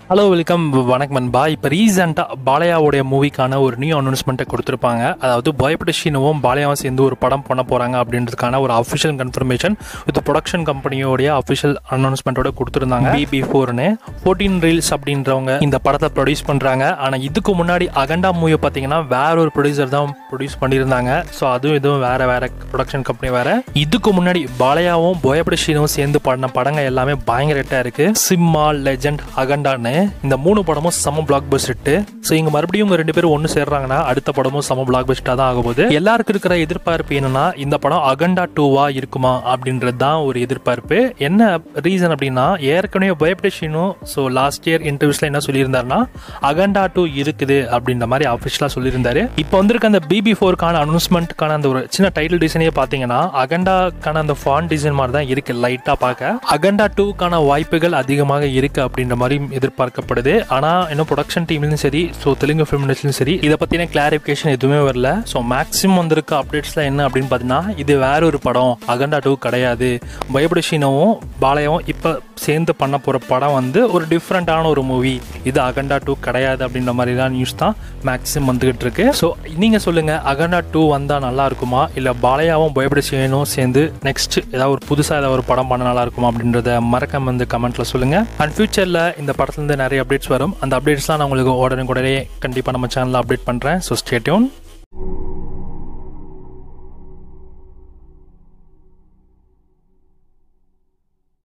Hello welcome வணக்கம் நண்பா. இப்போ ரீசெண்டாக பாலையாவுடைய மூவிக்கான ஒரு நியூ அனௌன்ஸ்மெண்ட்டை கொடுத்துருப்பாங்க. அதாவது பயப்பட ஷீனுவும் பாலையாவும் சேர்ந்து ஒரு படம் பண்ண போகிறாங்க அப்படின்றதுக்கான ஒரு அஃபிஷியல் கன்ஃபர்மேஷன் இது ப்ரொடக்ஷன் கம்பெனியோடைய அஃபிஷியல் அனௌன்ஸ்மெண்ட்டோட கொடுத்துருந்தாங்க. BB4ன்னு 14 ரீல்ஸ் அப்படின்றவங்க இந்த படத்தை ப்ரொடியூஸ் பண்ணுறாங்க. ஆனால் இதுக்கு முன்னாடி அகண்டா மூவியை பார்த்தீங்கன்னா வேற ஒரு ப்ரொடியூசர் தான் ப்ரொடியூஸ் பண்ணியிருந்தாங்க. ஸோ அதுவும் இதுவும் வேற ப்ரொடக்ஷன் கம்பெனி வேற. இதுக்கு முன்னாடி பாலையாவும் பயப்பட ஷீனுவும் சேர்ந்து பண்ண படங்கள் எல்லாமே பயங்கர ஹிட்டா இருக்கு. சிம்மா, லெஜெண்ட், அகண்டான்னு இந்த 3 படமும் சம பிளாக் பஸ்ட். ஸோ இங்க மறுபடியும் ரெண்டு பேரும் ஒன்று சேர்றாங்கன்னா அடுத்த படமும் சம பிளாக் பஸ்டா தான் ஆக போகுது. எல்லாருக்கும் இருக்கிற எதிர்பார்ப்பு என்னன்னா இந்த படம் அகண்டா 2வா இருக்குமா அப்படின்றது தான் ஒரு எதிர்பார்ப்பு. என்ன ரீசன் அப்படின்னா ஏற்கனவே பயப்பட ஷீனும் ஸோ லாஸ்ட் இயர் இன்டர்வியூஸ்ல என்ன சொல்லியிருந்தாருன்னா அகண்டா 2 இருக்குது அப்படின்ற மாதிரி அஃபிஷியலா சொல்லியிருந்தாரு. இப்போ வந்திருக்க அந்த BB4க்கான அனௌன்ஸ்மெண்ட்கான அந்த ஒரு சின்ன டைட்டில் டிசைனே பார்த்தீங்கன்னா அகண்டாக்கான அந்த ஃபாண்ட் டிசைன் மாதிரி தான் இருக்கு. லைட்டா பார்க்க அகண்டா 2க்கான வாய்ப்புகள் அதிகமாக இருக்கு அப்படின்ற மாதிரி எதிர்பார்க்கப்படுது. ஆனா இன்னும் ப்ரொடக்ஷன் டீம்லயும் சரி, ஸோ தெலுங்கு ஃபிலிம் இண்டஸ்ட்ரியும் சரி, இதை பத்தின கிளாரிபிகேஷன் எதுவுமே வரல. ஸோ மேக்ஸிமம் வந்திருக்க அப்டேட்ஸ்ல என்ன அப்படின்னு பார்த்தீங்கன்னா இது வேற ஒரு படம், அகண்டா 2 கிடையாது. பயப்பட ஷீனுவும் பாலையாவும் இப்போ சேர்ந்து பண்ண போற படம் வந்து ஒரு டிஃப்ரெண்டான ஒரு மூவி, இது அகண்டா 2 கிடையாது அப்படின்ற மாதிரி தான் நியூஸ் தான் மேக்ஸிமம் வந்துகிட்டு இருக்கு. ஸோ நீங்க சொல்லுங்க, அகண்டா 2 வந்தா நல்லா இருக்குமா, இல்ல பாலையாவும் பயப்பட ஷீனும் சேர்ந்து நெக்ஸ்ட் ஏதாவது ஒரு புதுசா ஏதாவது ஒரு படம் பண்ண நல்லா இருக்குமா அப்படின்றத மறக்காம வந்து கமெண்ட்ல சொல்லுங்க. அண்ட் ஃபியூச்சர்ல இந்த படத்துல இருந்து நிறைய அப்டேட்ஸ் வரும். அந்த அப்டேட்ஸ்லாம் நான் உங்களுக்கு உடனே கண்டிப்பா நம்ம சேனல்ல அப்டேட் பண்றேன். So stay tune.